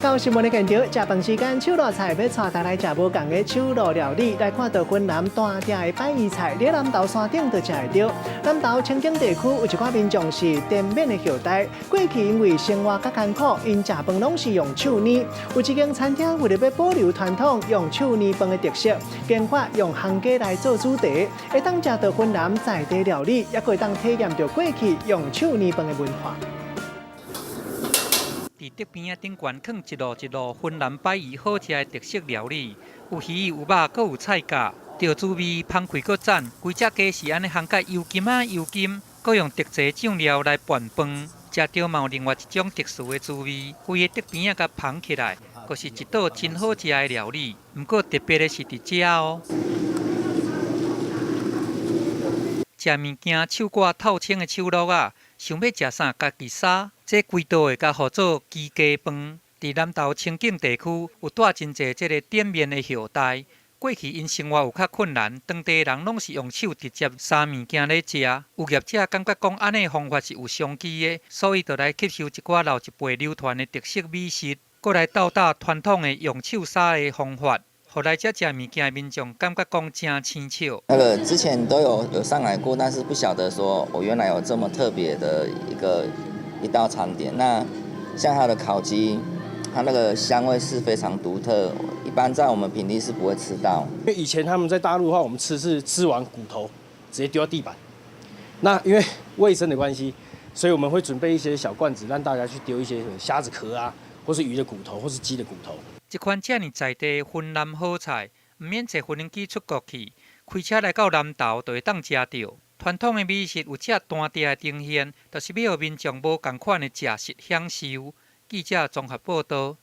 到新闻的现场，食饭时间，手路菜要带大家来食无共的手路料理，来看到云南大鼎的摆鱼菜，在南投山顶就食会到。南投清境地区有一寡民众是滇缅的后代，过去因为生活较艰苦，因食饭拢是用手捏。有一间餐厅为了要保留传统，用手捏饭的特色，研发用行家来做主题，会当食到云南在地料理，也会当体验到过去用手捏饭的文化。 伫竹边仔顶悬放一路一路云南摆鱼好食的特色料理，有鱼有肉，阁有菜价，着滋味芳开阁赞。规只鸡是安尼烘甲油金啊油金，阁用特chế酱料来拌饭，食着嘛有另外一种特殊的滋味。规个竹边仔甲芳起来，阁是一道真好食的料理。不过特别的是伫遮哦。 食物件手挂透清的手路啊，想要食啥家己杀，这规道会甲号做鸡鸡饭。伫南投清境地区有带真侪这个滇缅的后代，过去因生活有较困难，当地人拢是用手直接杀物件来食。有业者感觉讲安尼方法是有商机的，所以就来吸收一寡老一辈流传的特色美食，过来斗打传统的用手杀的方法。 后来这食物件的民众感觉讲真清巧。那个之前都有上来过，但是不晓得说我原来有这么特别的一道餐点。那像它的烤鸡，它那个香味是非常独特，一般在我们平地是不会吃到。因为以前他们在大陆的话，我们是吃完骨头直接丢到地板。那因为卫生的关系，所以我们会准备一些小罐子，让大家去丢一些虾子壳啊，或是鱼的骨头，或是鸡的骨头。 这款这么在地云南好菜，唔免坐无人机出国去，开车来到南投就会当食到。传统的美食有这大地的呈现，就是要让民众无同款的食食享受。记者综合报道。